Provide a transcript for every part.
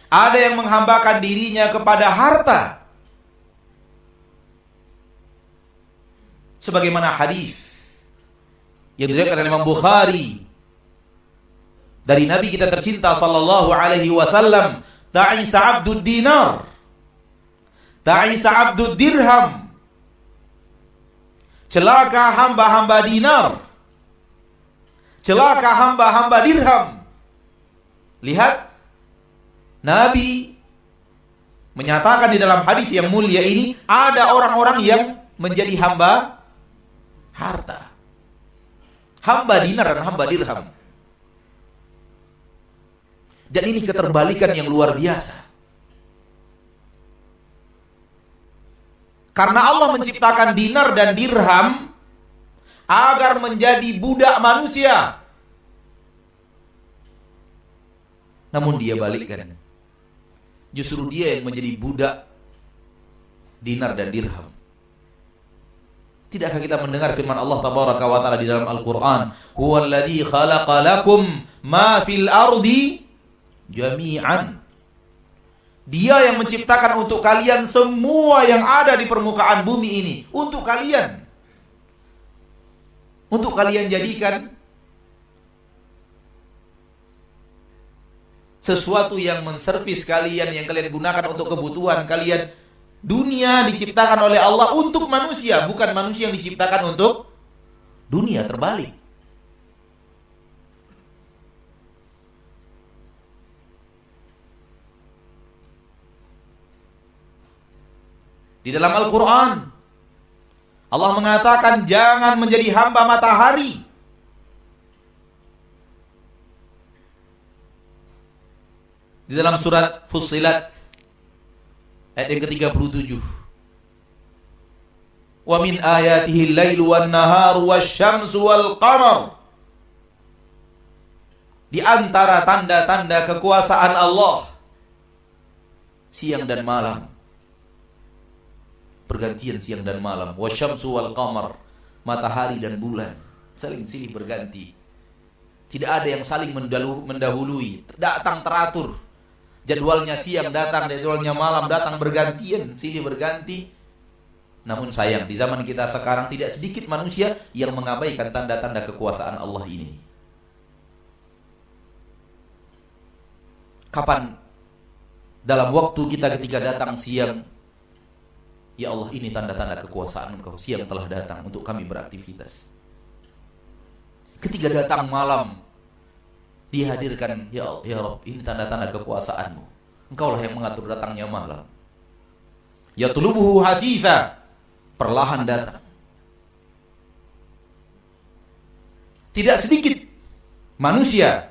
Ada yang menghambakan dirinya kepada harta. Sebagaimana hadis yang diriwayatkan oleh Imam Bukhari dari Nabi kita tercinta sallallahu alaihi wasallam, ta'isa 'abdud dinar, ta'isa 'abdud dirham. Celaka hamba-hamba dinar, celaka hamba-hamba dirham. Lihat, Nabi menyatakan di dalam hadis yang mulia ini, ada orang-orang yang menjadi hamba harta, hamba dinar dan hamba dirham. Dan ini keterbalikan yang luar biasa. Karena Allah menciptakan dinar dan dirham agar menjadi budak manusia. Namun dia balikkan. Justru dia yang menjadi budak dinar dan dirham. Tidakkah kita mendengar firman Allah tabaraka wa taala di dalam Al-Qur'an, "Huwallazi khalaqa lakum ma fil ardi jami'an." Dia yang menciptakan untuk kalian semua yang ada di permukaan bumi ini. Untuk kalian. Untuk kalian jadikan sesuatu yang menservis kalian, yang kalian gunakan untuk kebutuhan kalian. Dunia diciptakan oleh Allah untuk manusia, bukan manusia yang diciptakan untuk dunia, terbalik. Di dalam Al-Quran Allah mengatakan jangan menjadi hamba matahari. Di dalam surat Fussilat ayat yang ke-37. Wa min ayatihi al-lailu wan-naharu wasyamsu wal-qamar. Di antara tanda-tanda kekuasaan Allah, siang dan malam. Pergantian siang dan malam. Wasyamsu wal-qamar, matahari dan bulan saling silih berganti. Tidak ada yang saling mendahului. Datang teratur. Jadwalnya siang datang, jadwalnya malam datang, bergantian, silih berganti. Namun sayang, di zaman kita sekarang tidak sedikit manusia yang mengabaikan tanda-tanda kekuasaan Allah ini. Kapan dalam waktu kita ketika datang siang, ya Allah, ini tanda-tanda kekuasaan Engkau, siang telah datang untuk kami beraktivitas. Ketika datang malam, dihadirkan, ya Allah, ya Rabb, ini tanda-tanda kekuasaan-Mu. Engkaulah yang mengatur datangnya malam. Ya tulubuhu hafifah, perlahan datang. Tidak sedikit manusia,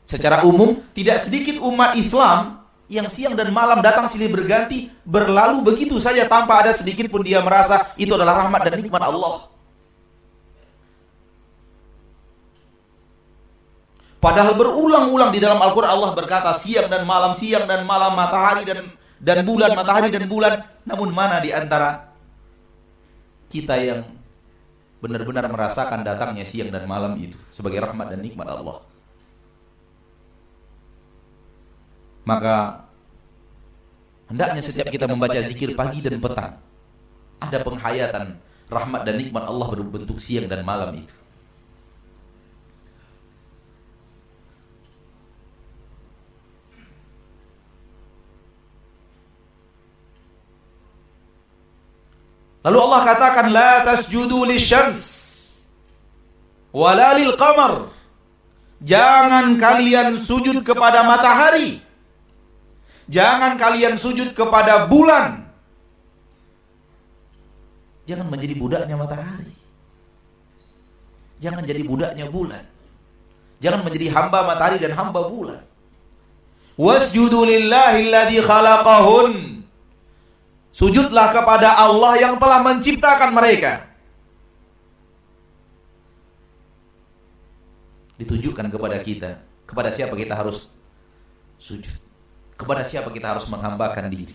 secara umum, tidak sedikit umat Islam yang siang dan malam datang silih berganti, berlalu begitu saja tanpa ada sedikit pun dia merasa itu adalah rahmat dan nikmat Allah. Padahal berulang-ulang di dalam Al-Quran Allah berkata siang dan malam, matahari dan bulan, matahari dan bulan. Namun mana di antara kita yang benar-benar merasakan datangnya siang dan malam itu sebagai rahmat dan nikmat Allah? Maka hendaknya setiap kita membaca zikir pagi dan petang, ada penghayatan rahmat dan nikmat Allah berbentuk siang dan malam itu. Lalu Allah katakan, la tasjudu lisyams wala lil qamar. Jangan kalian sujud kepada matahari. Jangan kalian sujud kepada bulan. Jangan menjadi budaknya matahari. Jangan jadi budaknya bulan. Jangan menjadi hamba matahari dan hamba bulan. Wasjudu lillahi alladzi khalaqahun. Sujudlah kepada Allah yang telah menciptakan mereka. Ditunjukkan kepada kita, kepada siapa kita harus sujud, kepada siapa kita harus menghambakan diri.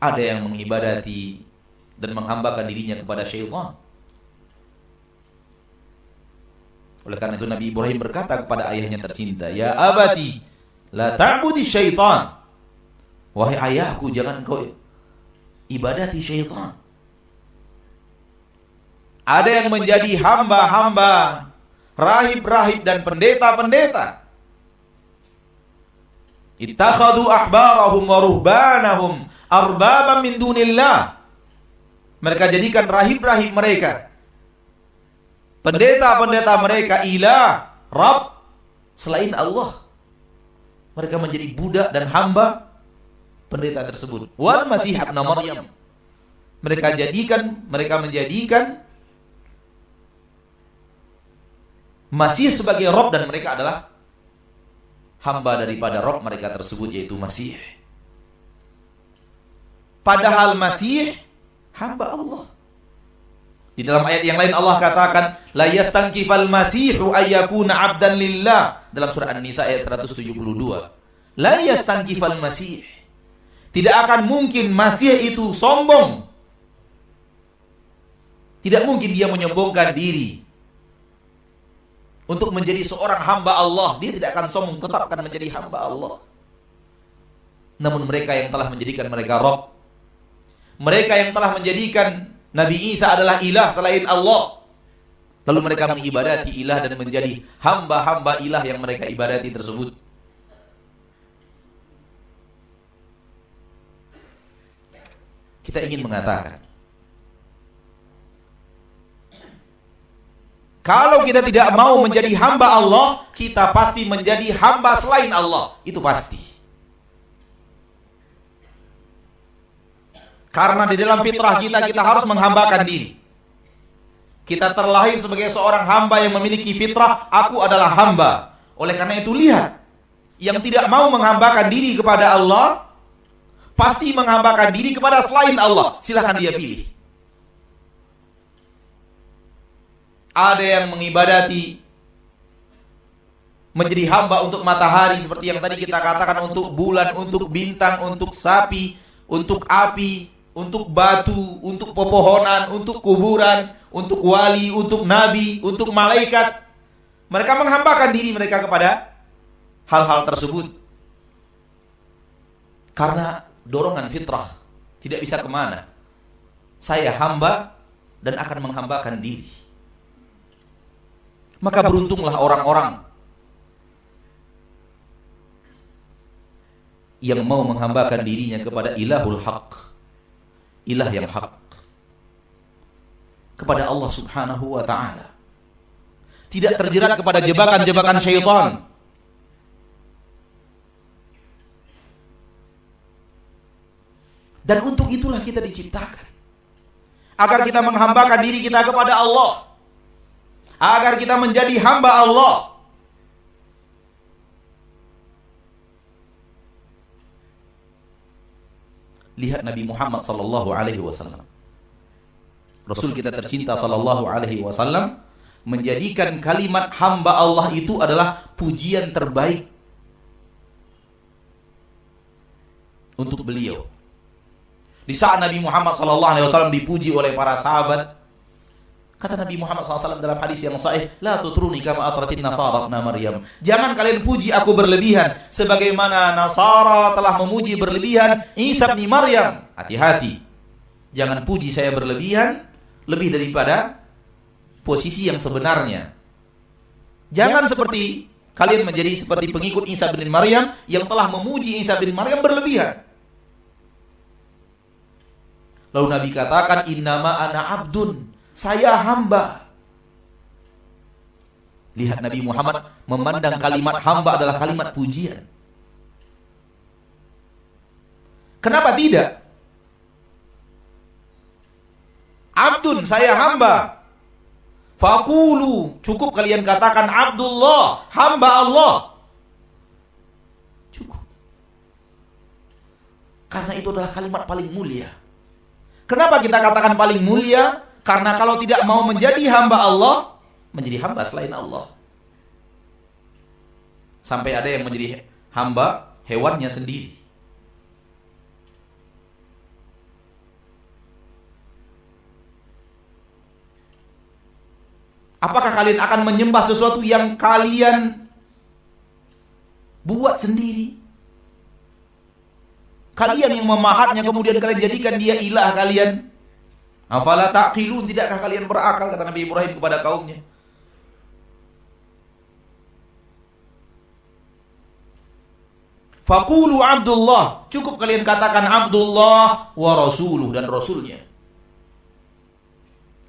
Ada yang mengibadati dan menghambakan dirinya kepada syaitan. Oleh karena itu Nabi Ibrahim berkata kepada ayahnya tercinta, "Ya abati, la ta'budi syaitan." Wahai ayahku, jangan kau ibadati syaitan. Ada yang menjadi hamba-hamba, rahib-rahib dan pendeta-pendeta. Ittakhadhu ahbarahum wa ruhbanahum arbaban min dunillah. Mereka jadikan rahib-rahib mereka, pendeta-pendeta mereka ilah, Rabb selain Allah. Mereka menjadi budak dan hamba pendeta tersebut. Wal Masih ibn Maryam. Mereka menjadikan Masih sebagai Rabb dan mereka adalah hamba daripada Rabb mereka tersebut, yaitu Masih. Padahal Masih hamba Allah. Di dalam ayat yang lain Allah katakan, la yastankifal masihu ayyakuna 'abdan lillah. Dalam surah An-Nisa ayat 172. La yastankifal masih. Tidak akan mungkin Masih itu sombong. Tidak mungkin dia menyombongkan diri untuk menjadi seorang hamba Allah. Dia tidak akan sombong, tetap akan menjadi hamba Allah. Namun mereka yang telah menjadikan mereka Rabb, mereka yang telah menjadikan Nabi Isa adalah ilah selain Allah, lalu mereka mengibadati ilah dan menjadi hamba-hamba ilah yang mereka ibadati tersebut. Kita ingin mengatakan, kalau kita tidak mau menjadi hamba Allah, kita pasti menjadi hamba selain Allah. Itu pasti. Karena di dalam fitrah kita harus menghambakan diri. Kita terlahir sebagai seorang hamba yang memiliki fitrah, aku adalah hamba. Oleh karena itu lihat, yang tidak mau menghambakan diri kepada Allah, pasti menghambakan diri kepada selain Allah. Silahkan dia pilih. Ada yang mengibadati, menjadi hamba untuk matahari, seperti yang tadi kita katakan, untuk bulan, untuk bintang, untuk sapi, untuk api, untuk batu, untuk pepohonan, untuk kuburan, untuk wali, untuk nabi, untuk malaikat. Mereka menghambakan diri mereka kepada hal-hal tersebut. Karena dorongan fitrah tidak bisa kemana. Saya hamba dan akan menghambakan diri. Maka beruntunglah orang-orang yang mau menghambakan dirinya kepada ilahul haq, ilah yang hak, kepada Allah subhanahu wa ta'ala. Tidak terjerat kepada jebakan-jebakan syaitan. Dan untuk itulah kita diciptakan, agar kita menghambakan diri kita kepada Allah, agar kita menjadi hamba Allah. Lihat Nabi Muhammad sallallahu alaihi wasallam. Rasul kita tercinta sallallahu alaihi wasallam menjadikan kalimat hamba Allah itu adalah pujian terbaik untuk beliau. Di saat Nabi Muhammad sallallahu alaihi wasallam dipuji oleh para sahabat, kata Nabi Muhammad SAW dalam hadis yang sahih, la tutruni kama atratin nasara ibn Maryam. Jangan kalian puji aku berlebihan sebagaimana Nasara telah memuji berlebihan Isa bin Maryam. Hati-hati. Jangan puji saya berlebihan lebih daripada posisi yang sebenarnya. Jangan seperti kalian menjadi seperti pengikut Isa bin Maryam yang telah memuji Isa bin Maryam berlebihan. Lalu Nabi katakan, innama ana abdun, saya hamba. Lihat Nabi Muhammad memandang kalimat hamba adalah kalimat pujian. Kenapa tidak? Abdun, saya hamba. Faqulu, cukup kalian katakan Abdullah, hamba Allah. Cukup. Karena itu adalah kalimat paling mulia. Kenapa kita katakan paling mulia? Karena kalau tidak mau menjadi hamba Allah, menjadi hamba selain Allah. Sampai ada yang menjadi hamba hewannya sendiri. Apakah kalian akan menyembah sesuatu yang kalian buat sendiri? Kalian yang memahatnya kemudian kalian jadikan dia ilah kalian. Afala taqilun, tidakkah kalian berakal, kata Nabi Ibrahim kepada kaumnya. Faqulu Abdullah, cukup kalian katakan Abdullah wa rasuluh, dan rasulnya.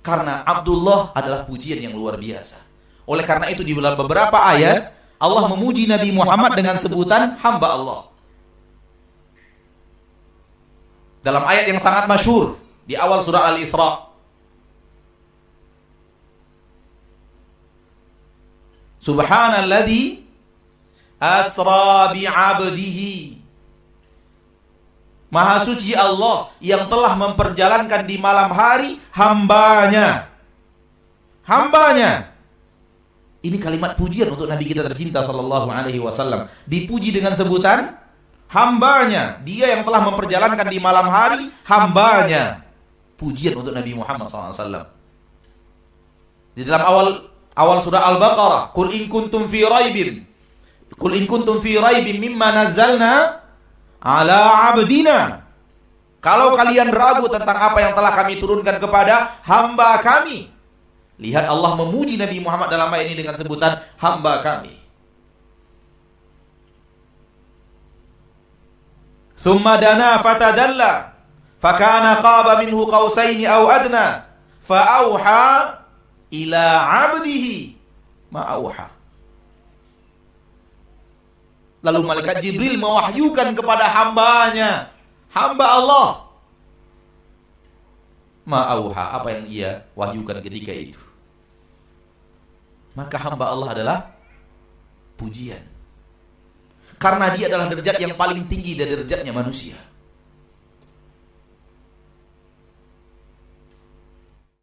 Karena Abdullah adalah pujian yang luar biasa. Oleh karena itu di dalam beberapa ayat Allah memuji Nabi Muhammad dengan sebutan hamba Allah. Dalam ayat yang sangat masyhur di awal surah Al-Isra, Subhanalladzi asra bi'abdihi, Maha suci Allah yang telah memperjalankan di malam hari hambanya. Hambanya. Ini kalimat pujian untuk Nabi kita tercinta sallallahu alaihi wasallam. Dipuji dengan sebutan hambanya. Dia yang telah memperjalankan di malam hari hambanya. Pujian untuk Nabi Muhammad SAW. Di dalam awal surah Al-Baqarah, Qul in kuntum fi raibin mimma nazzalna ala abdina. Kalau kalian ragu tentang apa yang telah kami turunkan kepada hamba kami. Lihat Allah memuji Nabi Muhammad dalam ayat ini dengan sebutan hamba kami. Thumma dana fatadalla fakana qaba minhu qausaini aw adna fa auha ila 'abdihi ma auha. Lalu malaikat Jibril mewahyukan kepada hambanya, hamba Allah, ma auha, apa yang ia wahyukan ketika itu. Maka hamba Allah adalah pujian. Karena dia adalah derajat yang paling tinggi dari derajatnya manusia.